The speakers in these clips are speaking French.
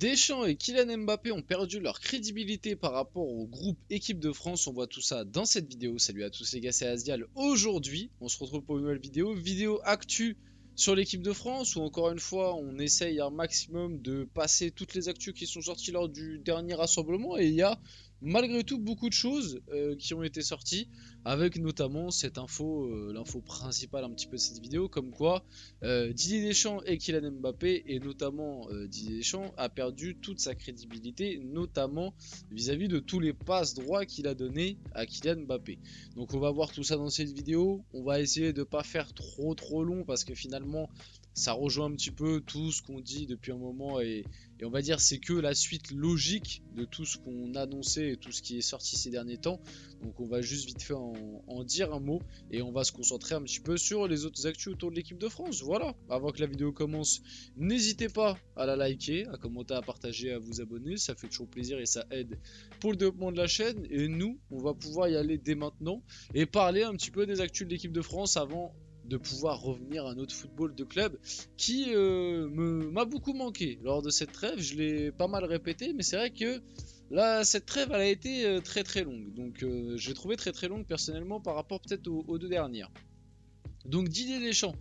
Deschamps et Kylian Mbappé ont perdu leur crédibilité par rapport au groupe équipe de France. On voit tout ça dans cette vidéo. Salut à tous les gars, c'est Asdial. Aujourd'hui, on se retrouve pour une nouvelle vidéo actu sur l'équipe de France, où encore une fois, on essaye un maximum de passer toutes les actus qui sont sorties lors du dernier rassemblement. Et il y a malgré tout beaucoup de choses qui ont été sorties, avec notamment cette info, l'info principale un petit peu de cette vidéo, comme quoi Didier Deschamps et Kylian Mbappé, et notamment Didier Deschamps, a perdu toute sa crédibilité, notamment vis-à-vis de tous les passes droits qu'il a donnés à Kylian Mbappé. Donc on va voir tout ça dans cette vidéo. On va essayer de ne pas faire trop long, parce que finalement ça rejoint un petit peu tout ce qu'on dit depuis un moment, et on va dire c'est que la suite logique de tout ce qu'on annonçait et tout ce qui est sorti ces derniers temps. Donc on va juste vite fait en dire un mot, et on va se concentrer un petit peu sur les autres actus autour de l'équipe de France. Voilà, avant que la vidéo commence, n'hésitez pas à la liker, à commenter, à partager, à vous abonner, ça fait toujours plaisir et ça aide pour le développement de la chaîne. Et nous, on va pouvoir y aller dès maintenant et parler un petit peu des actus de l'équipe de France avant de pouvoir revenir à notre football de club qui m'a beaucoup manqué lors de cette trêve. Je l'ai pas mal répété, mais c'est vrai que là, cette trêve, elle a été très longue. Donc je l'ai trouvé très longue personnellement par rapport peut-être aux deux dernières. Donc Didier Deschamps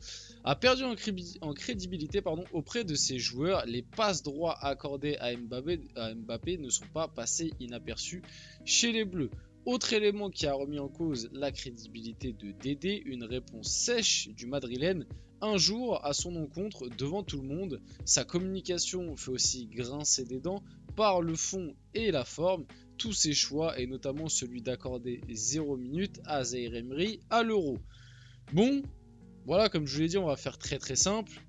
a perdu en crédibilité auprès de ses joueurs. Les passes droits accordées à Mbappé ne sont pas passées inaperçues chez les Bleus. Autre élément qui a remis en cause la crédibilité de Dédé, une réponse sèche du Madrilène un jour à son encontre devant tout le monde. Sa communication fait aussi grincer des dents par le fond et la forme. Tous ses choix, et notamment celui d'accorder 0 minutes à Zaïre Emery à l'Euro. Bon, voilà, comme je vous l'ai dit, on va faire très simple.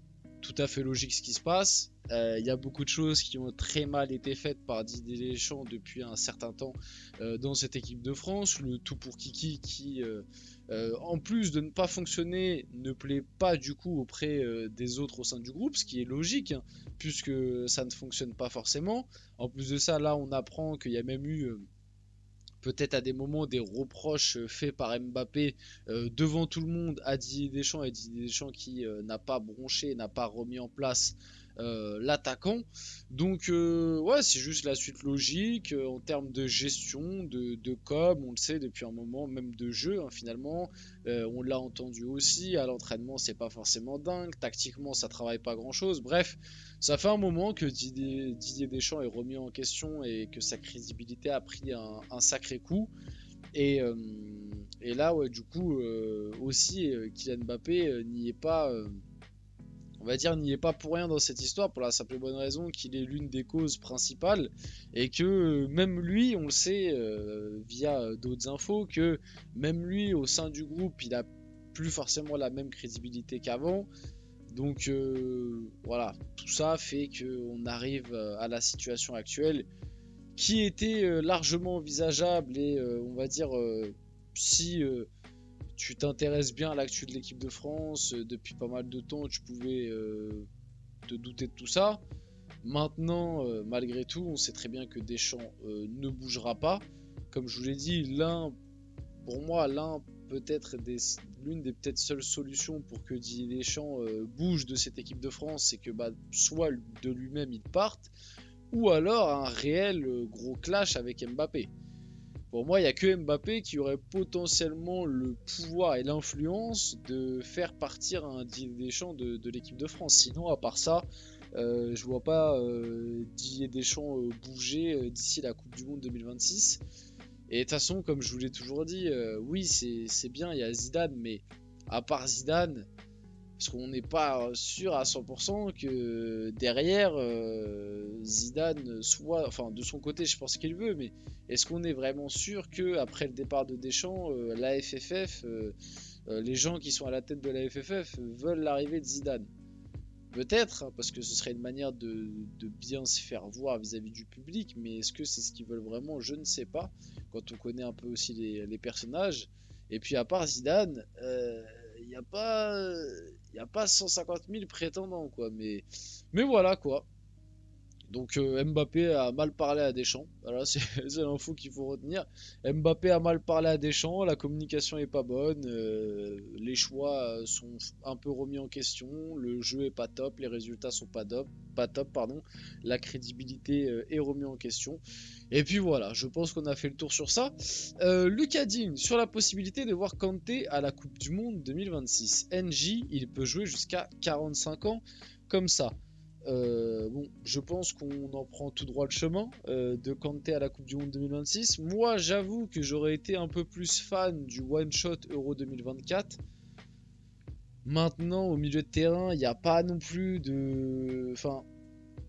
Tout à fait logique ce qui se passe. Il y a beaucoup de choses qui ont très mal été faites par Didier Deschamps depuis un certain temps dans cette équipe de France. Le tout pour Kiki qui, en plus de ne pas fonctionner, ne plaît pas du coup auprès des autres au sein du groupe, ce qui est logique, hein, puisque ça ne fonctionne pas forcément. En plus de ça, là on apprend qu'il y a même eu peut-être à des moments des reproches faits par Mbappé devant tout le monde à Didier Deschamps, et Didier Deschamps qui n'a pas bronché, n'a pas remis en place l'attaquant. Donc ouais, c'est juste la suite logique en termes de gestion, de com, on le sait depuis un moment, même de jeu, hein, finalement. On l'a entendu aussi, à l'entraînement c'est pas forcément dingue, tactiquement ça travaille pas grand chose. Bref, ça fait un moment que Didier Deschamps est remis en question et que sa crédibilité a pris un sacré coup. Et là, ouais, du coup, aussi, Kylian Mbappé n'y est pas, on va dire, n'y est pas pour rien dans cette histoire, pour la simple et bonne raison qu'il est l'une des causes principales, et que même lui, on le sait via d'autres infos, que même lui, au sein du groupe, il a plus forcément la même crédibilité qu'avant. Donc voilà, tout ça fait qu'on arrive à la situation actuelle qui était largement envisageable, et on va dire si tu t'intéresses bien à l'actu de l'équipe de France depuis pas mal de temps, tu pouvais te douter de tout ça. Maintenant, malgré tout, on sait très bien que Deschamps ne bougera pas. Comme je vous l'ai dit, pour moi, peut-être l'une des peut-être seules solutions pour que Didier Deschamps bouge de cette équipe de France, c'est que soit de lui-même il parte, ou alors un réel gros clash avec Mbappé. Pour moi, il n'y a que Mbappé qui aurait potentiellement le pouvoir et l'influence de faire partir un Didier Deschamps de l'équipe de France. Sinon, à part ça, je vois pas Didier Deschamps bouger d'ici la Coupe du Monde 2026. Et de toute façon, comme je vous l'ai toujours dit, oui, c'est bien, il y a Zidane, mais à part Zidane, parce qu'on n'est pas sûr à 100% que derrière Zidane soit, enfin de son côté je pense qu'il veut, mais est-ce qu'on est vraiment sûr que après le départ de Deschamps, la FFF, les gens qui sont à la tête de la FFF veulent l'arrivée de Zidane? Peut-être, hein, parce que ce serait une manière de bien se faire voir vis-à-vis du public, mais est-ce que c'est ce qu'ils veulent vraiment? Je ne sais pas, quand on connaît un peu aussi les personnages. Et puis à part Zidane, il n'y a pas 150 000 prétendants, quoi. Mais voilà, quoi. Donc Mbappé a mal parlé à Deschamps. Voilà, c'est l'info qu'il faut retenir. Mbappé a mal parlé à Deschamps, la communication est pas bonne, les choix sont un peu remis en question, le jeu est pas top, les résultats sont pas top, pardon. La crédibilité est remise en question. Et puis voilà, je pense qu'on a fait le tour sur ça. Lucas Digne sur la possibilité de voir Kanté à la Coupe du Monde 2026. NJ, il peut jouer jusqu'à 45 ans comme ça. Bon, je pense qu'on en prend tout droit le chemin de Kanté à la Coupe du Monde 2026. Moi, j'avoue que j'aurais été un peu plus fan du one-shot Euro 2024. Maintenant, au milieu de terrain, il n'y a pas non plus de... Enfin,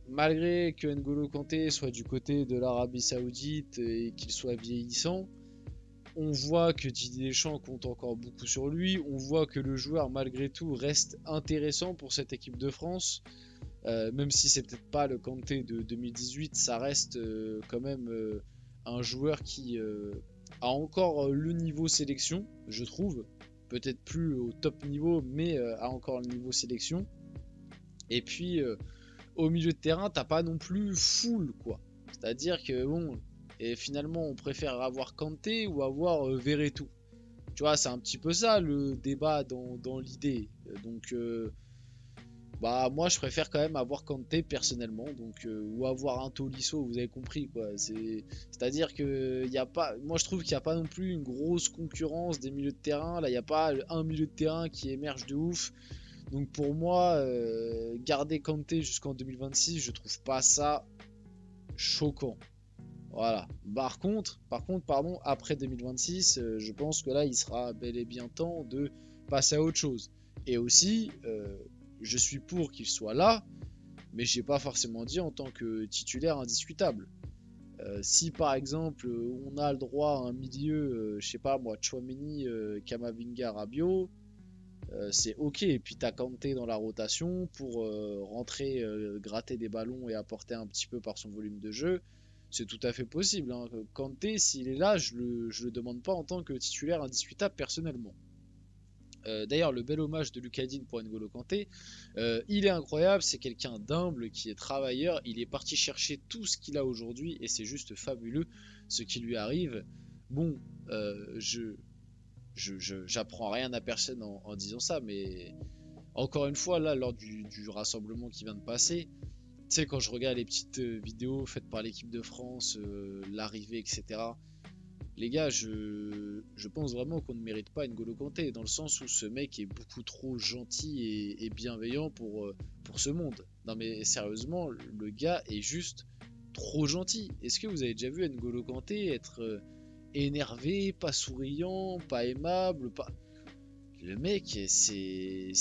malgré que N'Golo Kanté soit du côté de l'Arabie Saoudite et qu'il soit vieillissant, on voit que Didier Deschamps compte encore beaucoup sur lui. On voit que le joueur, malgré tout, reste intéressant pour cette équipe de France. Même si c'est peut-être pas le Kanté de 2018, ça reste quand même un joueur qui a encore le niveau sélection, je trouve. Peut-être plus au top niveau, mais a encore le niveau sélection. Et puis au milieu de terrain, t'as pas non plus full, quoi. C'est-à-dire que bon, et finalement, on préfère avoir Kanté ou avoir Verretou. Tu vois, c'est un petit peu ça le débat dans l'idée. Donc bah moi je préfère quand même avoir Kanté personnellement, donc ou avoir un Tolisso, vous avez compris quoi. C'est-à-dire que y a pas, moi je trouve qu'il n'y a pas non plus une grosse concurrence des milieux de terrain. Là il n'y a pas un milieu de terrain qui émerge de ouf. Donc pour moi garder Kanté jusqu'en 2026, je trouve pas ça choquant. Voilà. Par contre, pardon, après 2026, je pense que là il sera bel et bien temps de passer à autre chose. Et aussi je suis pour qu'il soit là, mais j'ai pas forcément dit en tant que titulaire indiscutable. Si par exemple on a le droit à un milieu, je sais pas moi, Tchouaméni, Kamavinga, Rabiot, c'est ok. Et puis t'as Kanté dans la rotation pour rentrer, gratter des ballons et apporter un petit peu par son volume de jeu. C'est tout à fait possible, hein. Kanté, s'il est là, je le demande pas en tant que titulaire indiscutable personnellement. D'ailleurs, le bel hommage de Lucas Digne pour N'Golo Kanté, il est incroyable, c'est quelqu'un d'humble, qui est travailleur, il est parti chercher tout ce qu'il a aujourd'hui et c'est juste fabuleux ce qui lui arrive. Bon, j'apprends rien à personne en disant ça, mais encore une fois, là, lors du rassemblement qui vient de passer, tu sais, quand je regarde les petites vidéos faites par l'équipe de France, l'arrivée, etc., les gars, je pense vraiment qu'on ne mérite pas N'Golo Kanté, dans le sens où ce mec est beaucoup trop gentil et bienveillant pour ce monde. Non mais sérieusement, le gars est juste trop gentil. Est-ce que vous avez déjà vu N'Golo Kanté être énervé, pas souriant, pas aimable, pas... Le mec, c'est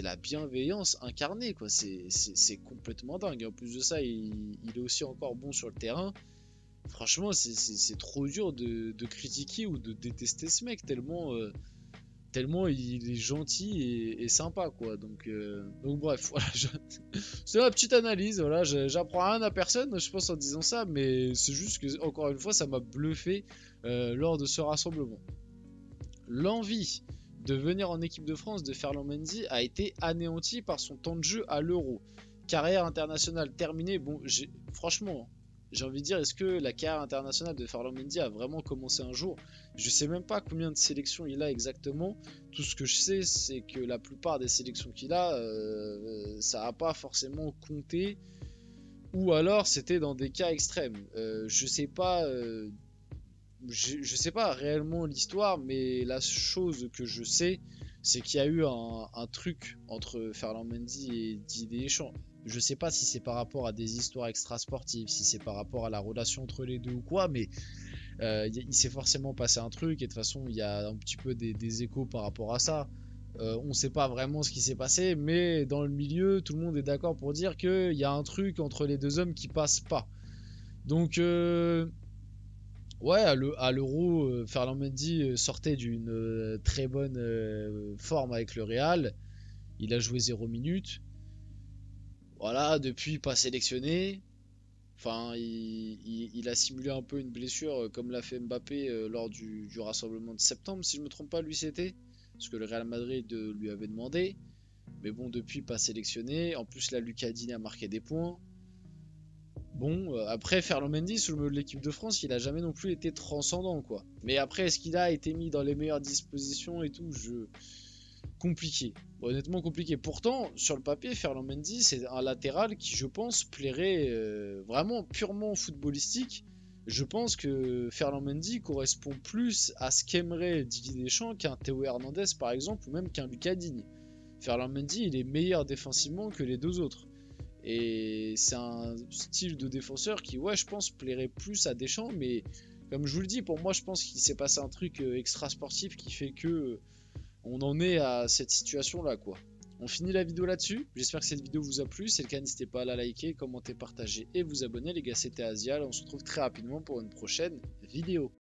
la bienveillance incarnée, quoi. C'est complètement dingue. En plus de ça, il est aussi encore bon sur le terrain. Franchement, c'est trop dur de critiquer ou de détester ce mec, tellement il est gentil et sympa, quoi. Donc bref, voilà, c'est ma petite analyse. Voilà, j'apprends rien à personne, je pense, en disant ça, mais c'est juste que, encore une fois, ça m'a bluffé lors de ce rassemblement. L'envie de venir en équipe de France de Ferland Mendy a été anéantie par son temps de jeu à l'Euro. Carrière internationale terminée. Bon, franchement, j'ai envie de dire, est-ce que la carrière internationale de Ferland Mendy a vraiment commencé un jour? Je sais même pas combien de sélections il a exactement. Tout ce que je sais, c'est que la plupart des sélections qu'il a, ça n'a pas forcément compté. Ou alors c'était dans des cas extrêmes. Je sais pas. Je sais pas réellement l'histoire, mais la chose que je sais, c'est qu'il y a eu un truc entre Ferland Mendy et Didier Deschamps. Je sais pas si c'est par rapport à des histoires extrasportives, si c'est par rapport à la relation entre les deux ou quoi, mais il s'est forcément passé un truc, et de toute façon, il y a un petit peu des échos par rapport à ça. On sait pas vraiment ce qui s'est passé, mais dans le milieu, tout le monde est d'accord pour dire qu'il y a un truc entre les deux hommes qui passe pas. Donc, ouais, à l'Euro, Ferland Mendy sortait d'une très bonne forme avec le Real. Il a joué 0 minutes. Voilà, depuis pas sélectionné. Enfin, il a simulé un peu une blessure comme l'a fait Mbappé lors du rassemblement de septembre, si je me trompe pas, lui c'était. Parce que le Real Madrid lui avait demandé. Mais bon, depuis pas sélectionné. En plus, là, Lucas Digne a marqué des points. Bon, après Ferland Mendy sous le maillot de l'équipe de France, il a jamais non plus été transcendant quoi. Mais après, est-ce qu'il a été mis dans les meilleures dispositions et tout, compliqué. Bon, honnêtement compliqué. Pourtant, sur le papier, Ferland Mendy, c'est un latéral qui, je pense, plairait vraiment purement footballistique. Je pense que Ferland Mendy correspond plus à ce qu'aimerait Didier Deschamps qu'un Théo Hernandez par exemple, ou même qu'un Lucas Digne. Ferland Mendy, il est meilleur défensivement que les deux autres. Et c'est un style de défenseur qui, ouais, je pense, plairait plus à Deschamps. Mais comme je vous le dis, pour moi, je pense qu'il s'est passé un truc extra sportif qui fait que on en est à cette situation là quoi. On finit la vidéo là-dessus. J'espère que cette vidéo vous a plu. Si c'est le cas, n'hésitez pas à la liker, commenter, partager et vous abonner. Les gars, c'était Asial. On se retrouve très rapidement pour une prochaine vidéo.